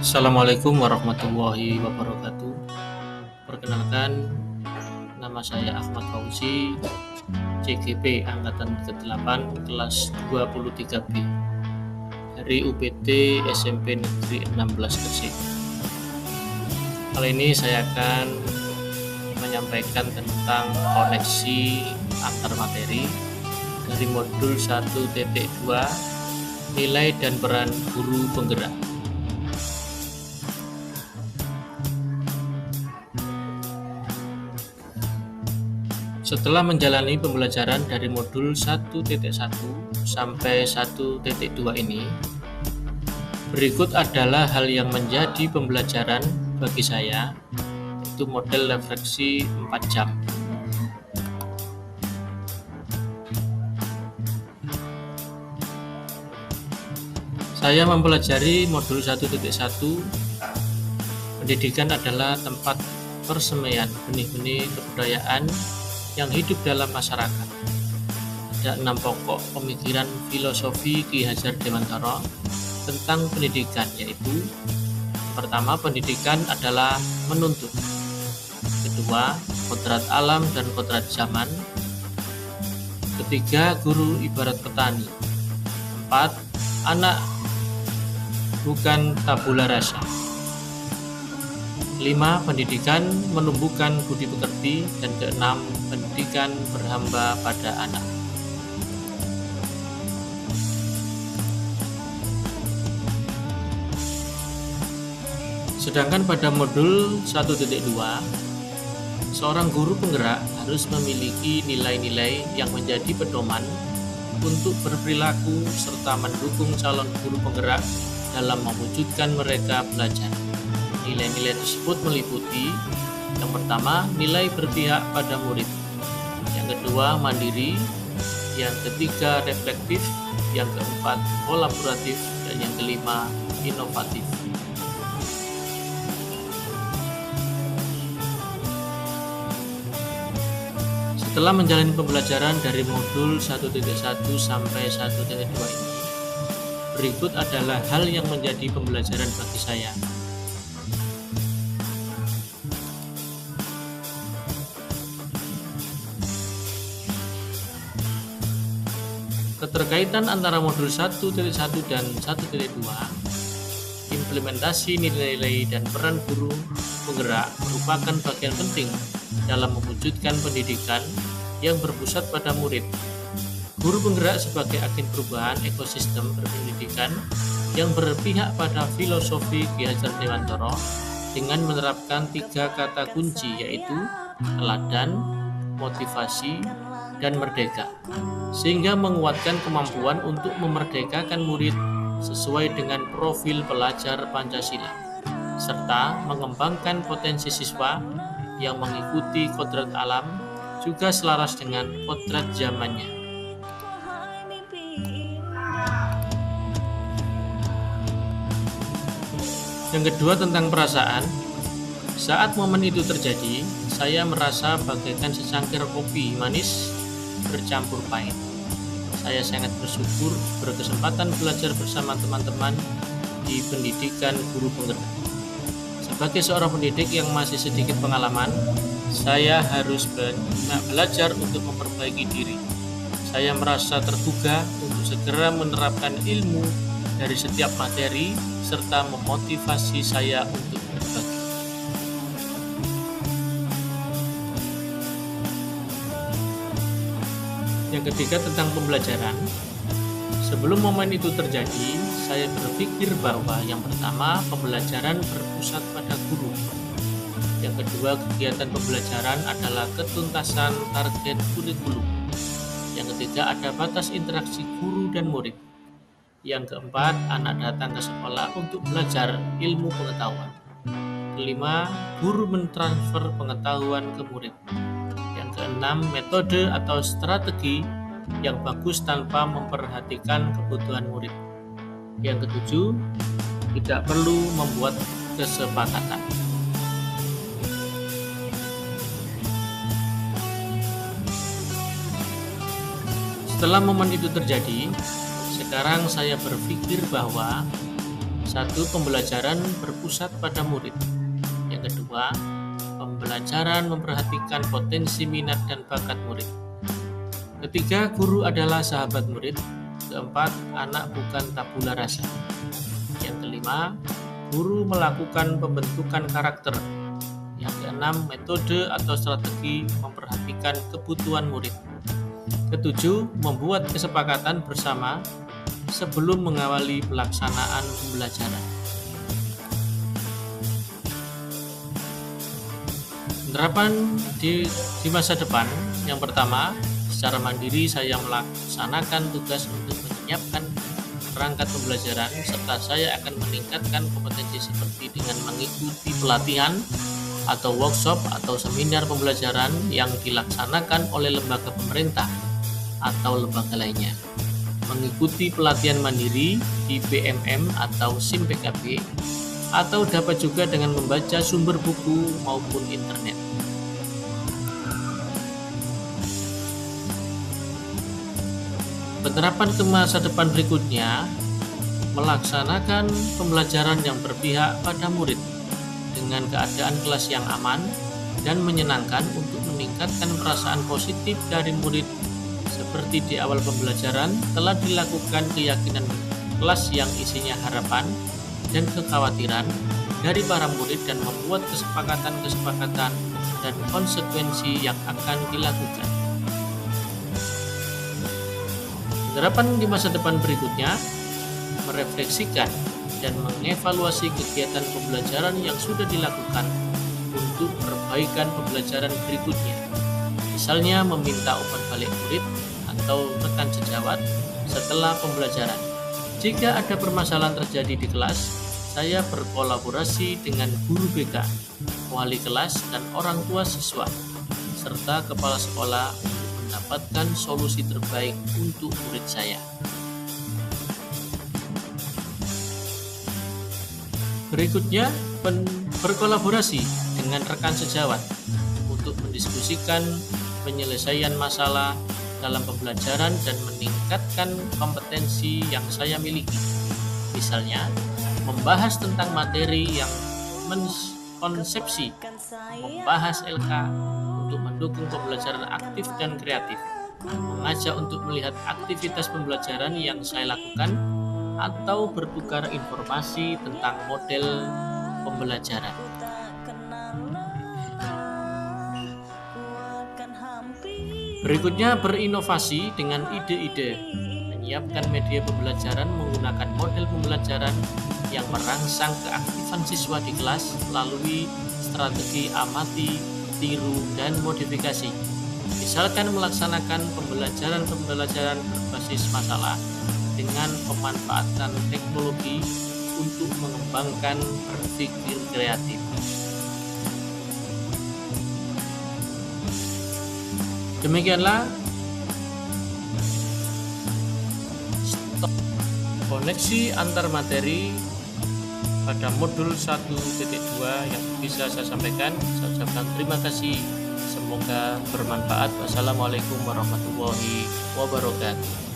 Assalamualaikum warahmatullahi wabarakatuh. Perkenalkan, nama saya Ahmad Fauzi, CGP Angkatan ke-8 kelas 23B dari UPT SMP Negeri 16 Gresik. Kali ini saya akan menyampaikan tentang koneksi antar materi dari modul 1.2 nilai dan peran guru penggerak. Setelah menjalani pembelajaran dari modul 1.1 sampai 1.2 ini, berikut adalah hal yang menjadi pembelajaran bagi saya, yaitu model refleksi 4 jam. Saya mempelajari modul 1.1. Pendidikan adalah tempat persemaian benih-benih kebudayaan yang hidup dalam masyarakat. Ada 6 pokok pemikiran filosofi Ki Hajar Dewantara tentang pendidikan, yaitu pertama, pendidikan adalah menuntut. Kedua, kodrat alam dan kodrat zaman. Ketiga, guru ibarat petani. 4, anak bukan tabula rasa. 5. Pendidikan menumbuhkan budi pekerti. Dan ke-6, pendidikan berhamba pada anak. Sedangkan pada modul 1.2, seorang guru penggerak harus memiliki nilai-nilai yang menjadi pedoman untuk berperilaku serta mendukung calon guru penggerak dalam mewujudkan mereka belajar. Nilai-nilai tersebut meliputi: yang pertama, nilai berpihak pada murid; yang kedua, mandiri; yang ketiga, reflektif; yang keempat, kolaboratif; dan yang kelima, inovatif. Setelah menjalani pembelajaran dari modul 1.1 sampai 1.2 ini, berikut adalah hal yang menjadi pembelajaran bagi saya. Keterkaitan antara modul 1.1 dan 1.2, implementasi nilai-nilai dan peran guru penggerak merupakan bagian penting dalam mewujudkan pendidikan yang berpusat pada murid. Guru penggerak sebagai agen perubahan ekosistem berpendidikan yang berpihak pada filosofi Ki Hajar Dewantara dengan menerapkan 3 kata kunci, yaitu teladan, motivasi, dan merdeka, sehingga menguatkan kemampuan untuk memerdekakan murid sesuai dengan profil pelajar Pancasila, serta mengembangkan potensi siswa yang mengikuti kodrat alam juga selaras dengan kodrat zamannya. Yang kedua, tentang perasaan. Saat momen itu terjadi, saya merasa bagaikan secangkir kopi manis bercampur pahit. Saya sangat bersyukur berkesempatan belajar bersama teman-teman di pendidikan guru penggerak. Sebagai seorang pendidik yang masih sedikit pengalaman, saya harus belajar untuk memperbaiki diri. Saya merasa tergugah untuk segera menerapkan ilmu dari setiap materi serta memotivasi saya untuk berbagi. Yang ketiga, tentang pembelajaran. Sebelum momen itu terjadi, saya berpikir bahwa yang pertama, pembelajaran berpusat pada guru. Yang kedua, kegiatan pembelajaran adalah ketuntasan target kurikulum. Yang ketiga, ada batas interaksi guru dan murid. Yang keempat, anak datang ke sekolah untuk belajar ilmu pengetahuan. Kelima, guru mentransfer pengetahuan ke murid. Yang keenam, metode atau strategi yang bagus tanpa memperhatikan kebutuhan murid. Yang ketujuh, tidak perlu membuat kesepakatan. Setelah momen itu terjadi, sekarang saya berpikir bahwa Satu, pembelajaran berpusat pada murid. Yang kedua, pembelajaran memperhatikan potensi minat dan bakat murid. Ketiga, guru adalah sahabat murid. Keempat, anak bukan tabula rasa. Yang kelima, guru melakukan pembentukan karakter. Yang keenam, metode atau strategi memperhatikan kebutuhan murid. Ketujuh, membuat kesepakatan bersama sebelum mengawali pelaksanaan pembelajaran. Penerapan di masa depan. Yang pertama, secara mandiri saya melaksanakan tugas untuk menyiapkan perangkat pembelajaran, serta saya akan meningkatkan kompetensi seperti dengan mengikuti pelatihan atau workshop atau seminar pembelajaran yang dilaksanakan oleh lembaga pemerintah atau lembaga lainnya, mengikuti pelatihan mandiri di BMM atau SIM PKB, atau dapat juga dengan membaca sumber buku maupun internet. Penerapan ke masa depan berikutnya, melaksanakan pembelajaran yang berpihak pada murid dengan keadaan kelas yang aman dan menyenangkan untuk meningkatkan perasaan positif dari murid. Seperti di awal pembelajaran telah dilakukan keyakinan kelas yang isinya harapan dan kekhawatiran dari para murid dan membuat kesepakatan dan konsekuensi yang akan dilakukan. Penerapan di masa depan berikutnya, merefleksikan dan mengevaluasi kegiatan pembelajaran yang sudah dilakukan untuk perbaikan pembelajaran berikutnya. Misalnya meminta umpan balik murid atau rekan sejawat setelah pembelajaran. Jika ada permasalahan terjadi di kelas, saya berkolaborasi dengan guru BK, wali kelas, dan orang tua siswa, serta kepala sekolah untuk mendapatkan solusi terbaik untuk murid saya. Berikutnya, berkolaborasi dengan rekan sejawat untuk mendiskusikan penyelesaian masalah dalam pembelajaran dan meningkatkan kompetensi yang saya miliki. Misalnya, membahas tentang materi yang konsepsi, membahas LK untuk mendukung pembelajaran aktif dan kreatif, mengajak untuk melihat aktivitas pembelajaran yang saya lakukan, atau bertukar informasi tentang model pembelajaran. Berikutnya, berinovasi dengan ide-ide, menyiapkan media pembelajaran menggunakan model pembelajaran yang merangsang keaktifan siswa di kelas melalui strategi amati, tiru, dan modifikasi. Misalkan melaksanakan pembelajaran berbasis masalah dengan pemanfaatan teknologi untuk mengembangkan berpikir kreatif. Demikianlah koneksi antar materi pada modul 1.2 yang bisa saya sampaikan. Saya ucapkan terima kasih. Semoga bermanfaat. Wassalamualaikum warahmatullahi wabarakatuh.